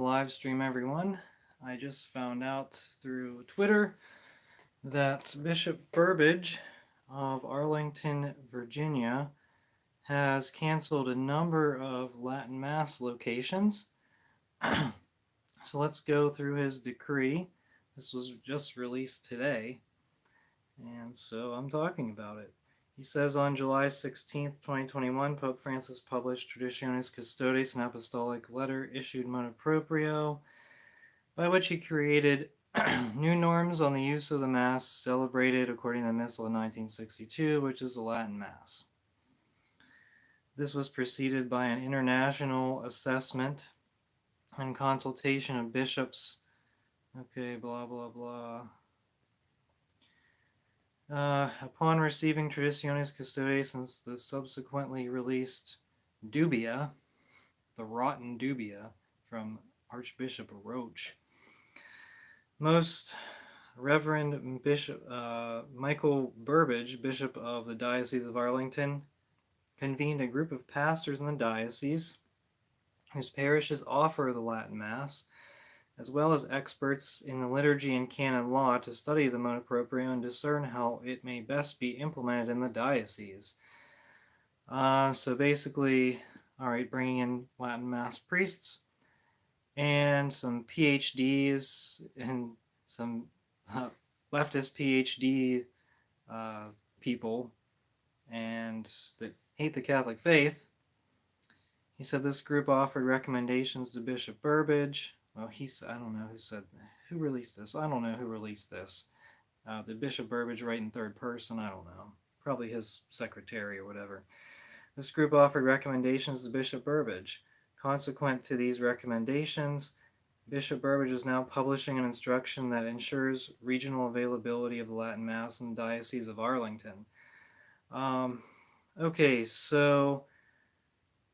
Live stream, everyone. I just found out through Twitter that Bishop Burbage of Arlington, Virginia, has canceled a number of Latin Mass locations. So let's go through his decree. This was just released today, and so I'm talking about it. He says on July 16th, 2021, Pope Francis published Traditionis Custodes, an apostolic letter issued motu proprio, by which he created new norms on the use of the Mass celebrated according to the Missal of 1962, which is the Latin Mass. This was preceded by an international assessment and consultation of bishops. Okay, blah, blah, blah. Upon receiving Traditionis Custodes and the subsequently released Dubia, the rotten Dubia from Archbishop Roach, Most Reverend Bishop Michael Burbage, Bishop of the Diocese of Arlington, convened a group of pastors in the diocese whose parishes offer the Latin Mass, as well as experts in the liturgy and canon law to study the motu proprio and discern how it may best be implemented in the diocese. So basically, all right, bringing in Latin Mass priests and some PhDs and some leftist PhD people and that hate the Catholic faith. He said this group offered recommendations to Bishop Burbage. Well, I don't know who released this. I don't know who released this. Did Bishop Burbage write in third person? I don't know. Probably his secretary or whatever. This group offered recommendations to Bishop Burbage. Consequent to these recommendations, Bishop Burbage is now publishing an instruction that ensures regional availability of the Latin Mass in the Diocese of Arlington. Okay, so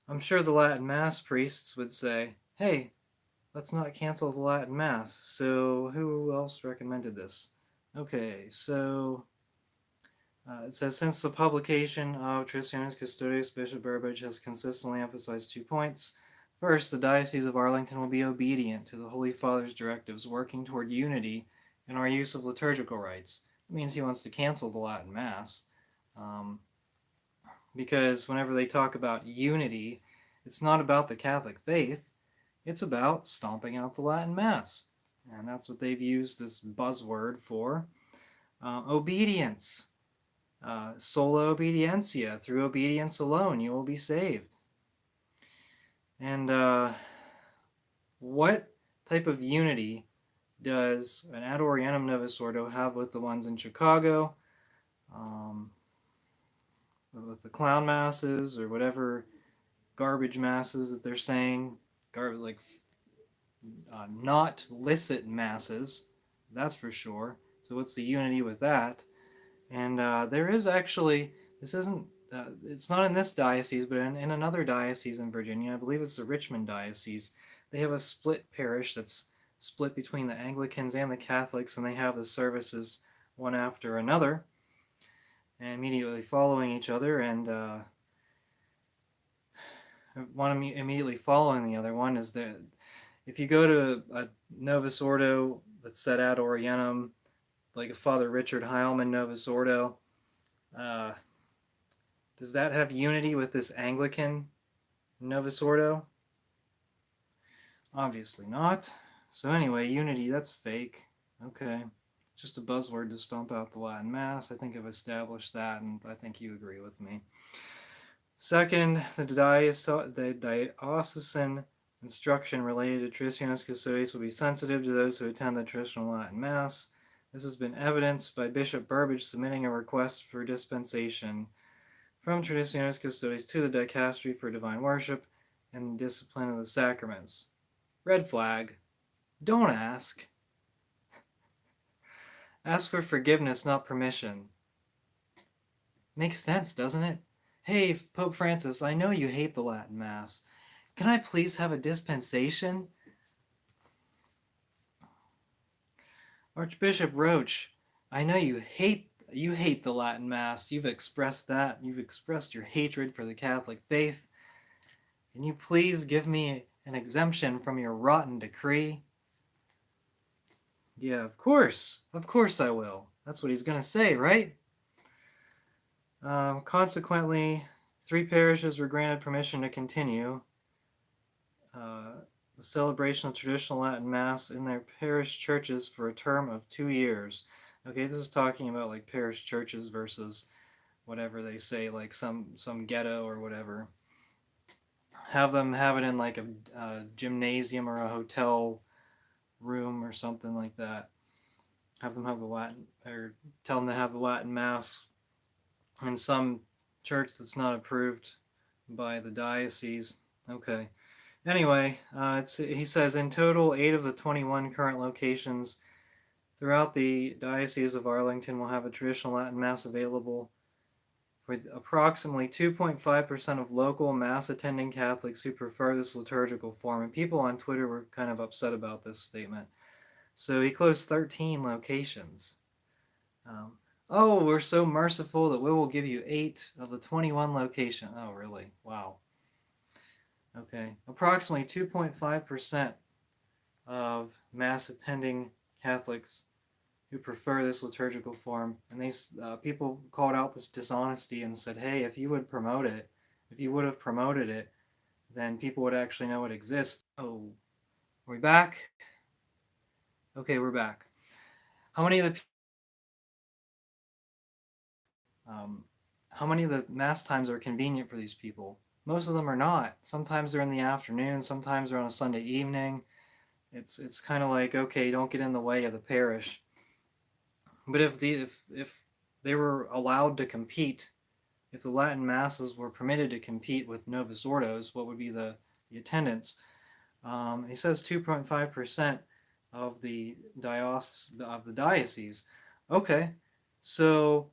I'm sure the Latin Mass priests would say, hey, let's not cancel the Latin Mass. So who else recommended this? Okay, so it says, since the publication of Traditionis Custodes, Bishop Burbage has consistently emphasized 2 points. First, the Diocese of Arlington will be obedient to the Holy Father's directives, working toward unity in our use of liturgical rites. It means he wants to cancel the Latin Mass. Because whenever they talk about unity, it's not about the Catholic faith, it's about stomping out the Latin Mass. And that's what they've used this buzzword for. Obedience. Sola obedientia. Through obedience alone, you will be saved. And what type of unity does an Ad Orientem Novus Ordo have with the ones in Chicago? With the clown masses or whatever garbage masses that they're saying, not licit masses, that's for sure. So what's the unity with that? And there is actually, this isn't, it's not in this diocese, but in another diocese in Virginia, I believe it's the Richmond Diocese, they have a split parish that's split between the Anglicans and the Catholics, and they have the services one after another, and immediately following each other, and one immediately following the other one is that if you go to a Novus Ordo that's set Ad Orientem, like a Father Richard Heilman Novus Ordo, does that have unity with this Anglican Novus Ordo? Obviously not. So anyway, unity, that's fake. Okay. Just a buzzword to stomp out the Latin Mass. I think I've established that, and I think you agree with me. Second, the diocesan instruction related to Traditionis Custodes will be sensitive to those who attend the traditional Latin Mass. This has been evidenced by Bishop Burbage submitting a request for dispensation from Traditionis Custodes to the Dicastery for Divine Worship and the Discipline of the Sacraments. Red flag. Don't ask. Ask for forgiveness, not permission. Makes sense, doesn't it? Hey, Pope Francis, I know you hate the Latin Mass. Can I please have a dispensation? Archbishop Roach, I know you hate the Latin Mass. You've expressed that. You've expressed your hatred for the Catholic faith. Can you please give me an exemption from your rotten decree? Yeah, of course. Of course I will. That's what he's going to say, right? Consequently, 3 parishes were granted permission to continue the celebration of traditional Latin Mass in their parish churches for a term of 2 years. Okay, this is talking about like parish churches versus whatever they say, like some ghetto or whatever. Have them have it in like a gymnasium or a hotel room or something like that. Have them have the Latin, or tell them to have the Latin Mass in some church that's not approved by the diocese. Okay. Anyway, he says in total, 8 of the 21 current locations throughout the Diocese of Arlington will have a traditional Latin Mass available for approximately 2.5% of local Mass attending Catholics who prefer this liturgical form. And people on Twitter were kind of upset about this statement. So he closed 13 locations. Oh, we're so merciful that we will give you 8 of the 21 locations. Oh, really? Wow. Okay. Approximately 2.5% of Mass attending Catholics who prefer this liturgical form, and people called out this dishonesty and said, "Hey, if you would have promoted it, then people would actually know it exists." Oh, are we back? Okay, we're back. How many of the Mass times are convenient for these people? Most of them are not. Sometimes they're in the afternoon. Sometimes they're on a Sunday evening. It's kind of like, okay, don't get in the way of the parish. But if they were allowed to compete, if the Latin masses were permitted to compete with Novus Ordos, what would be the attendance? He says 2.5% of the diocese. Okay, so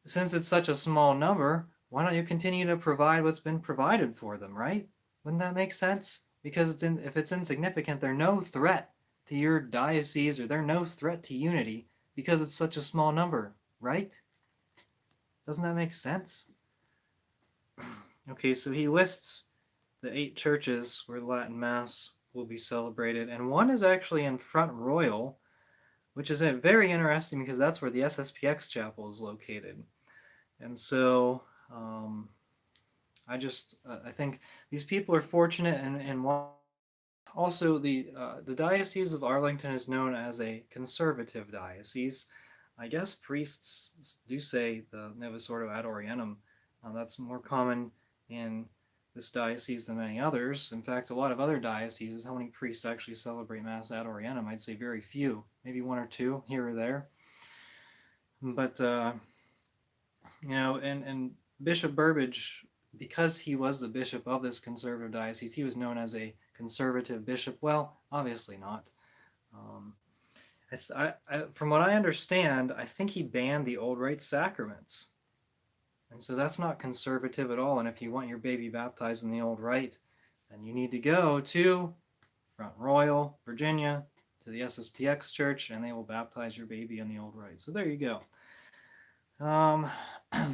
since it's such a small number, why don't you continue to provide what's been provided for them, right? Wouldn't that make sense? Because if it's insignificant, they're no threat to your diocese, or they're no threat to unity because it's such a small number, right? Doesn't that make sense? Okay, so he lists the 8 churches where the Latin Mass will be celebrated, and one is actually in Front Royal, which is very interesting because that's where the SSPX chapel is located. And so I think these people are fortunate, and also the Diocese of Arlington is known as a conservative diocese. I guess priests do say the Novus Ordo ad Orientem. That's more common in this diocese than many others. In fact, a lot of other dioceses, how many priests actually celebrate Mass ad Orientem? I'd say very few, maybe 1 or 2 here or there. But and Bishop Burbage, because he was the bishop of this conservative diocese, he was known as a conservative bishop. Well, obviously not. From what I understand, I think he banned the old rite sacraments. And so that's not conservative at all. And if you want your baby baptized in the old rite, then you need to go to Front Royal, Virginia, to the SSPX church, and they will baptize your baby in the old rite. So there you go.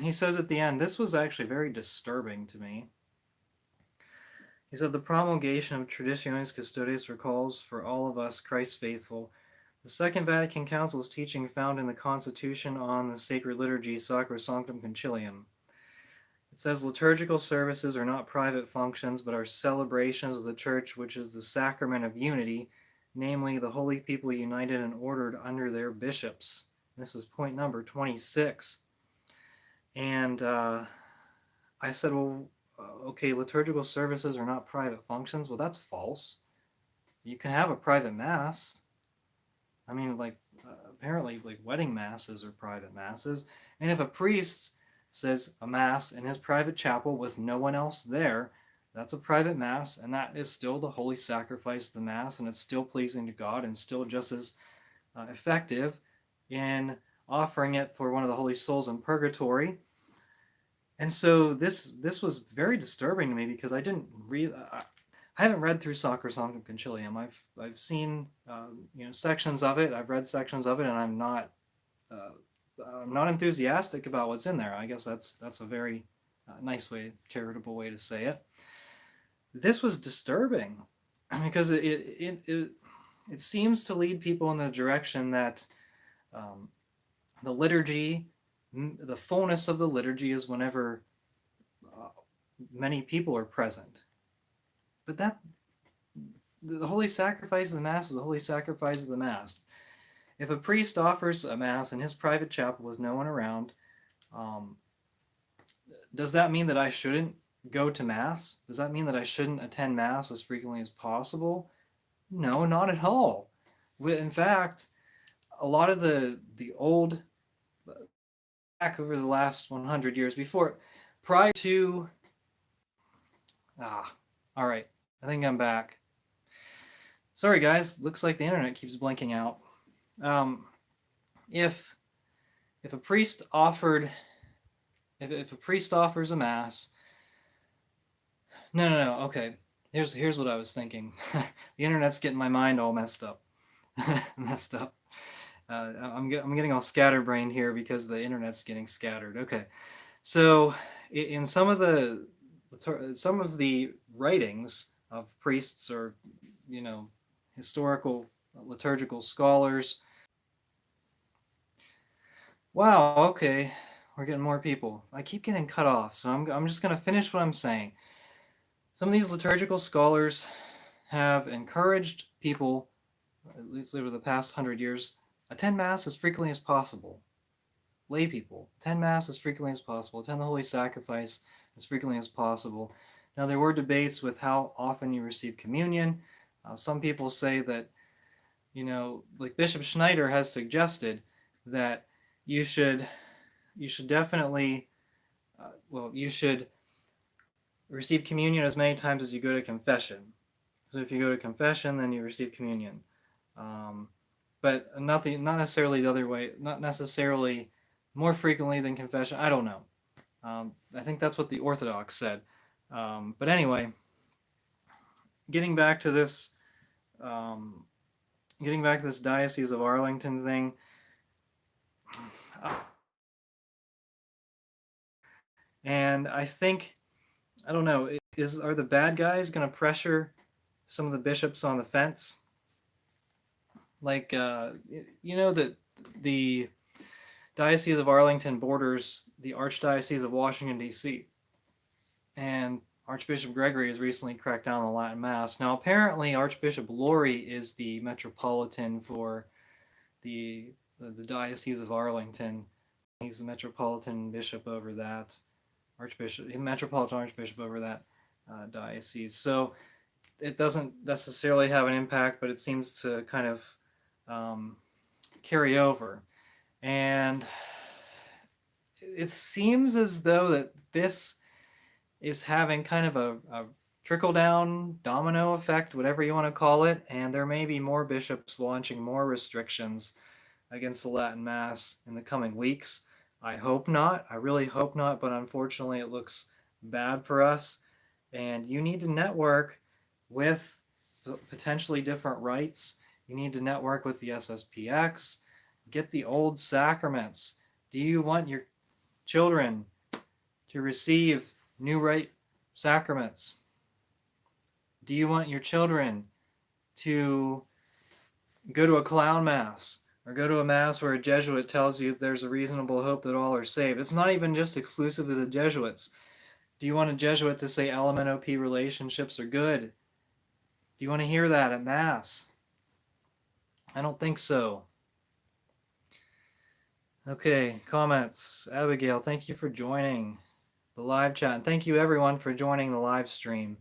He says at the end, this was actually very disturbing to me. He said, the promulgation of Traditionis Custodes recalls for all of us Christ faithful the Second Vatican Council's teaching found in the Constitution on the Sacred Liturgy, Sacrosanctum Concilium. It says liturgical services are not private functions, but are celebrations of the Church, which is the sacrament of unity, namely the holy people united and ordered under their bishops. This was point number 26. And I said, well, okay, liturgical services are not private functions. Well, that's false. You can have a private mass. I mean, apparently, wedding masses are private masses. And if a priest says a mass in his private chapel with no one else there, that's a private mass, and that is still the holy sacrifice of the mass, and it's still pleasing to God, and still just as effective in offering it for one of the holy souls in purgatory. And so this was very disturbing to me because I haven't read through Sacrosanctum Concilium. I've seen sections of it. I've read sections of it, and I'm not enthusiastic about what's in there. I guess that's a very nice way, charitable way to say it. This was disturbing. because it seems to lead people in the direction that um, the liturgy, the fullness of the liturgy is whenever uh, many people are present. But that the holy sacrifice of the Mass is the holy sacrifice of the Mass. If a priest offers a Mass in his private chapel with no one around, um, does that mean that I shouldn't go to Mass? Does that mean that I shouldn't attend Mass as frequently as possible? No, not at all. In fact, a lot of the old back over the last 100 years before, prior to all right, I think I'm back. Sorry guys, looks like the internet keeps blinking out. Um, if if a priest offered if a priest offers a mass, no, okay. Here's what I was thinking. The internet's getting my mind all messed up. Messed up. I'm getting all scatterbrained here because the internet's getting scattered. Okay, so in some of the writings of priests or you know historical liturgical scholars. Wow, okay, we're getting more people. I keep getting cut off, so I'm just gonna finish what I'm saying. Some of these liturgical scholars have encouraged people, at least over the past 100 years, attend Mass as frequently as possible. Lay people, attend Mass as frequently as possible, attend the Holy Sacrifice as frequently as possible. Now, there were debates with how often you receive communion. Some people say that, like Bishop Schneider has suggested, that you should definitely, you should receive communion as many times as you go to confession. So if you go to confession, then you receive communion. Um, but not necessarily the other way, not necessarily more frequently than confession. I don't know. I think that's what the Orthodox said. But anyway, getting back to this, um, getting back to this Diocese of Arlington thing. And I think, I don't know, are the bad guys going to pressure some of the bishops on the fence? Like, that the Diocese of Arlington borders the Archdiocese of Washington, D.C. And Archbishop Gregory has recently cracked down on the Latin Mass. Now, apparently, Archbishop Lori is the metropolitan for the Diocese of Arlington. He's the metropolitan bishop over that metropolitan archbishop over that diocese. So it doesn't necessarily have an impact, but it seems to kind of carry over. And it seems as though that this is having kind of a trickle down domino effect, whatever you want to call it, and there may be more bishops launching more restrictions against the Latin Mass in the coming weeks. I hope not. I really hope not, but unfortunately, it looks bad for us. And you need to network with potentially different rites. You need to network with the SSPX. Get the old sacraments. Do you want your children to receive new rite sacraments? Do you want your children to go to a clown mass or go to a mass where a Jesuit tells you there's a reasonable hope that all are saved? It's not even just exclusive to the Jesuits. Do you want a Jesuit to say LMNOP relationships are good? Do you want to hear that at Mass? I don't think so. Okay, comments. Abigail, thank you for joining the live chat. And thank you everyone for joining the live stream.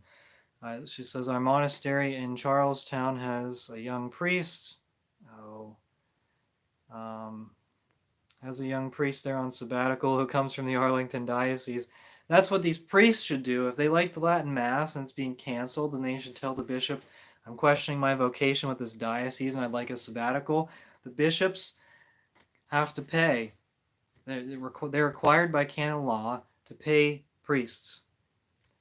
She says, our monastery in Charlestown has a young priest. Oh. Has a young priest there on sabbatical who comes from the Arlington Diocese. That's what these priests should do. If they like the Latin Mass and it's being canceled, then they should tell the bishop, I'm questioning my vocation with this diocese and I'd like a sabbatical. The bishops have to pay. They're required by canon law to pay priests.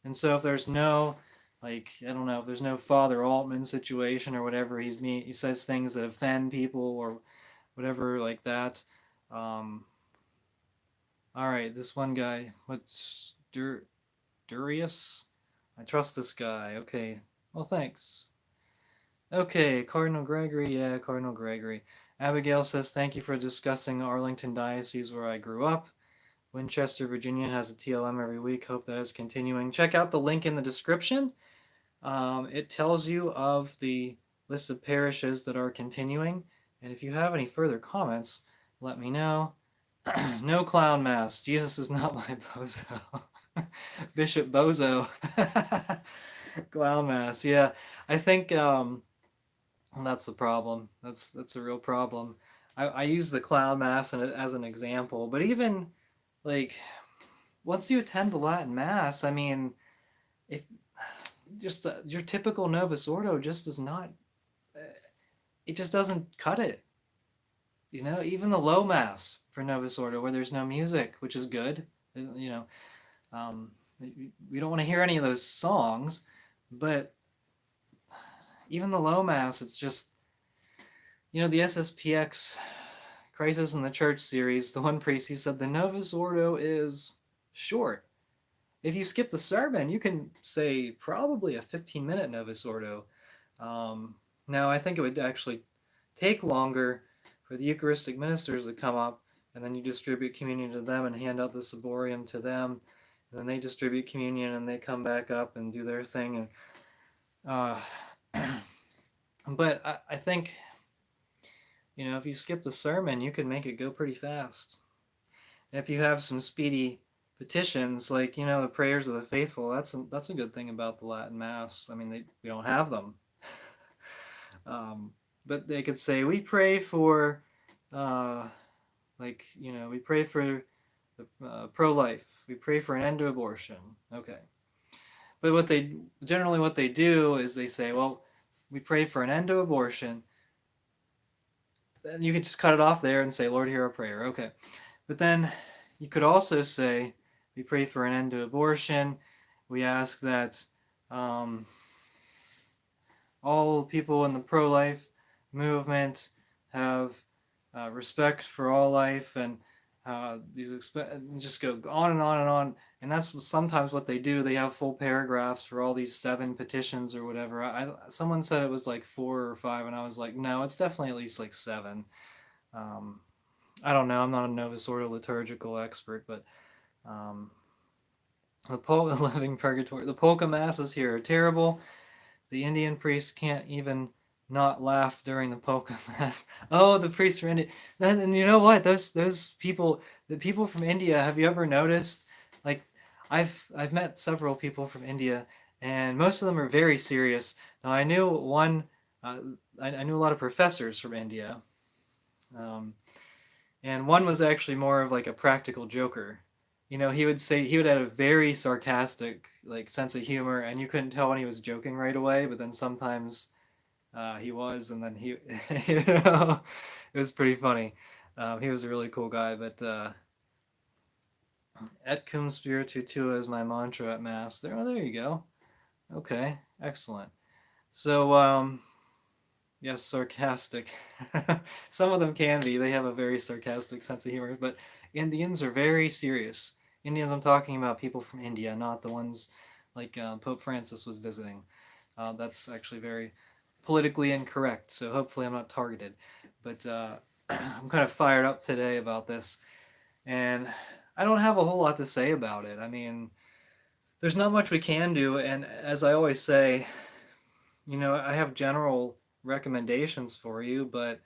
And so if there's no, I don't know, if there's no Father Altman situation or whatever, he says things that offend people or whatever like that. All right, this one guy, what's Durius? I trust this guy. Okay, well, thanks. Okay, Cardinal Gregory. Yeah, Cardinal Gregory. Abigail says, thank you for discussing Arlington Diocese where I grew up. Winchester, Virginia has a TLM every week. Hope that is continuing. Check out the link in the description. It tells you of the list of parishes that are continuing. And if you have any further comments, let me know. No clown mass. Jesus is not my bozo. Bishop Bozo. Clown mass. Yeah, I think that's the problem. That's a real problem. I use the clown mass as an example, but even like once you attend the Latin mass, I mean, if just your typical Novus Ordo just does not, it just doesn't cut it. You know, even the low mass for Novus Ordo where there's no music, which is good. You know, um, we don't want to hear any of those songs, but even the low mass, it's just, you know, the SSPX Crisis in the Church series, the one priest, he said the Novus Ordo is short. If you skip the sermon, you can say probably a 15-minute Novus Ordo. Now, I think it would actually take longer for the Eucharistic ministers to come up, and then you distribute communion to them and hand out the ciborium to them, and then they distribute communion and they come back up and do their thing. And but I think, you know, if you skip the sermon, you can make it go pretty fast. If you have some speedy petitions, like, you know, the prayers of the faithful, that's a good thing about the Latin Mass. I mean, we don't have them. But they could say, we pray for, like, you know, we pray for pro-life. We pray for an end to abortion. Okay. But what they do is they say, well, we pray for an end to abortion. And you can just cut it off there and say, Lord, hear our prayer. Okay. But then you could also say, we pray for an end to abortion. We ask that all people in the pro-life movement have respect for all life, and just go on and on and on. And that's sometimes what they do. They have full paragraphs for all these 7 petitions or whatever. Someone said it was like 4 or 5, and I was like, no, it's definitely at least like 7. I don't know. I'm not a Novus Ordo liturgical expert, but the living purgatory. The polka masses here are terrible. The Indian priests can't even not laugh during the polka mass. Oh, the priests from India. And you know what? Those people, the people from India. Have you ever noticed? Like, I've met several people from India, and most of them are very serious. Now, I knew one. I knew a lot of professors from India. And one was actually more of like a practical joker. You know, he would have a very sarcastic like sense of humor, and you couldn't tell when he was joking right away. But then sometimes he was, and then he, you know, it was pretty funny. He was a really cool guy. But et cum spiritu tuo is my mantra at mass. There you go. Okay, excellent. So yes, sarcastic. Some of them can be. They have a very sarcastic sense of humor, but Indians are very serious. Indians, I'm talking about people from India, not the ones like Pope Francis was visiting. That's actually very politically incorrect, so hopefully I'm not targeted. But I'm kind of fired up today about this, and I don't have a whole lot to say about it. I mean, there's not much we can do, and as I always say, you know, I have general recommendations for you, but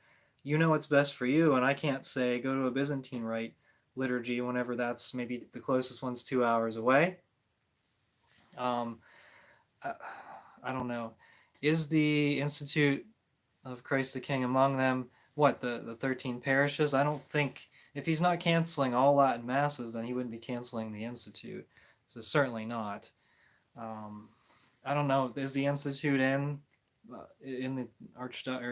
you know what's best for you, and I can't say go to a Byzantine Rite liturgy whenever that's maybe the closest one's 2 hours away. Um, I don't know. Is the Institute of Christ the King among them? What, the 13 parishes? I don't think, if he's not canceling all Latin masses, then he wouldn't be canceling the Institute. So certainly not. I don't know. Is the Institute in the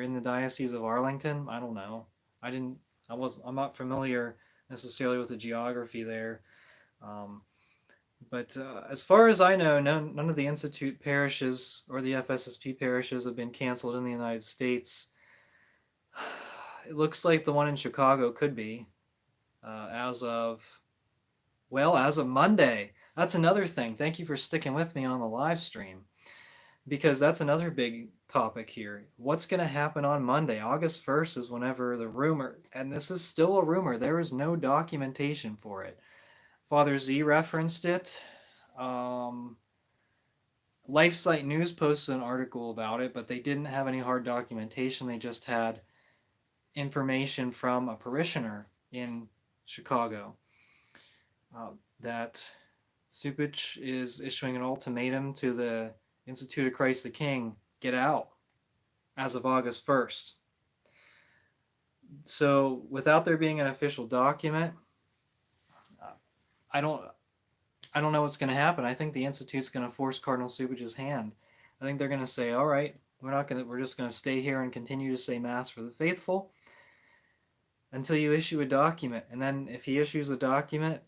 in the Diocese of Arlington? I don't know. I'm not familiar necessarily with the geography there. But as far as I know, none of the Institute parishes or the FSSP parishes have been canceled in the United States. It looks like the one in Chicago could be as of Monday. That's another thing. Thank you for sticking with me on the live stream. because that's another big topic here. What's going to happen on Monday? August 1st is whenever the rumor, and this is still a rumor, there is no documentation for it. Father Z referenced it. Um, LifeSite News posted an article about it, but they didn't have any hard documentation. They just had information from a parishioner in Chicago that Supich is issuing an ultimatum to the Institute of Christ the King, get out as of August 1st. So without there being an official document, I don't I don't know what's going to happen. I think the Institute's going to force Cardinal Supich's hand. I think they're going to say, all right, we're just going to stay here and continue to say Mass for the faithful until you issue a document. And then if he issues a document,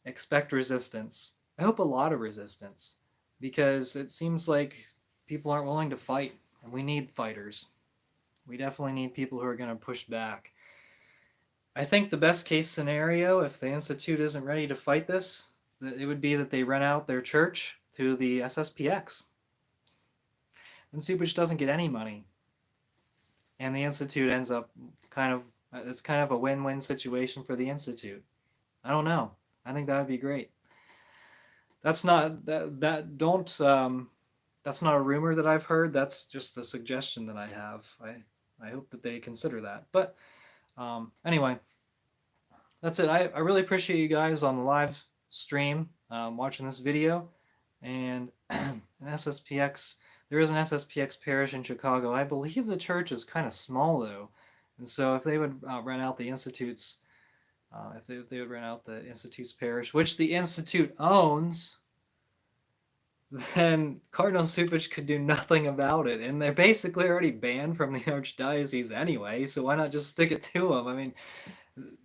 expect resistance. I hope a lot of resistance, because it seems like people aren't willing to fight, and we need fighters. We definitely need people who are going to push back. I think the best case scenario, if the Institute isn't ready to fight this, it would be that they rent out their church to the SSPX. And Supich doesn't get any money. And the Institute ends up it's kind of a win-win situation for the Institute. I don't know. I think that would be great. That's not that's not a rumor that I've heard. That's just a suggestion that I have. I hope that they consider that. But anyway, that's it. I really appreciate you guys on the live stream watching this video. And an SSPX, there is an SSPX parish in Chicago. I believe the church is kind of small though. And so if they would rent out the Institute's, if they would rent out the Institute's parish, which the Institute owns, then Cardinal Supich could do nothing about it. And they're basically already banned from the Archdiocese anyway, so why not just stick it to him? I mean,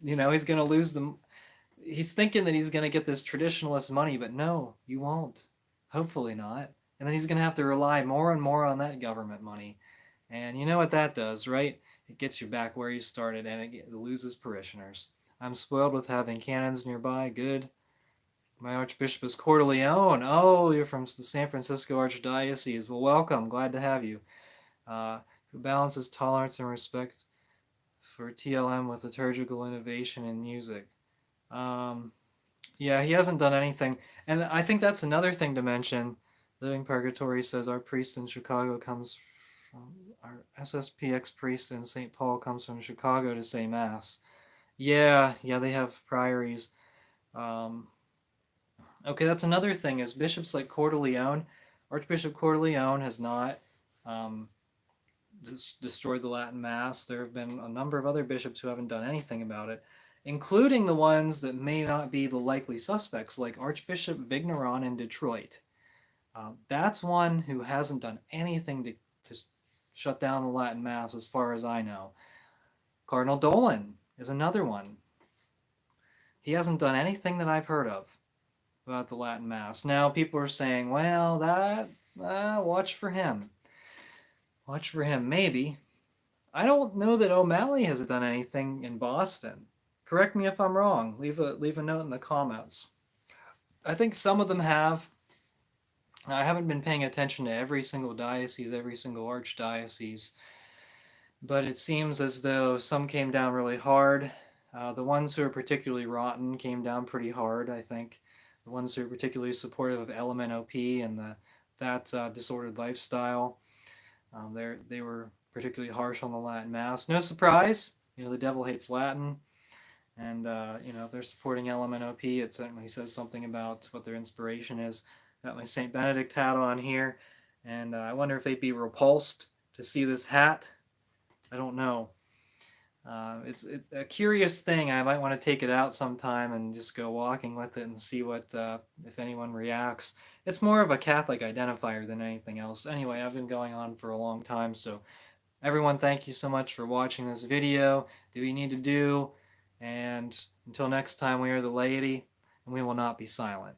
he's going to lose them. He's thinking that he's going to get this traditionalist money, but no, you won't. Hopefully not. And then he's going to have to rely more and more on that government money. And you know what that does, right? It gets you back where you started, and it loses parishioners. I'm spoiled with having canons nearby. Good. My Archbishop is Coeur d'Leon. Oh, you're from the San Francisco Archdiocese. Well, welcome. Glad to have you. Who balances tolerance and respect for TLM with liturgical innovation in music. Yeah, he hasn't done anything. And I think that's another thing to mention. Living Purgatory says our priest in Chicago comes from, our SSPX priest in St. Paul comes from Chicago to say Mass. Yeah, they have priories. Okay, that's another thing, is bishops like Coeur d'Leon, Archbishop Coeur d'Leon has not destroyed the Latin Mass. There have been a number of other bishops who haven't done anything about it, including the ones that may not be the likely suspects, like Archbishop Vigneron in Detroit. That's one who hasn't done anything to shut down the Latin Mass, as far as I know. Cardinal Dolan is another one. He hasn't done anything that I've heard of about the Latin Mass. Now, people are saying, well, watch for him. Watch for him, maybe. I don't know that O'Malley has done anything in Boston. Correct me if I'm wrong. Leave a note in the comments. I think some of them have. I haven't been paying attention to every single diocese, every single archdiocese, but it seems as though some came down really hard. The ones who are particularly rotten came down pretty hard, I think. The ones who are particularly supportive of LMNOP and that disordered lifestyle, they were particularly harsh on the Latin Mass. No surprise, the devil hates Latin. And, if they're supporting LMNOP, it certainly says something about what their inspiration is. Got my St. Benedict hat on here, and I wonder if they'd be repulsed to see this hat. I don't know. It's a curious thing. I might want to take it out sometime and just go walking with it and see what if anyone reacts. It's more of a Catholic identifier than anything else. Anyway, I've been going on for a long time, so everyone, thank you so much for watching this video. Do what you need to do, and until next time, we are the laity, and we will not be silent.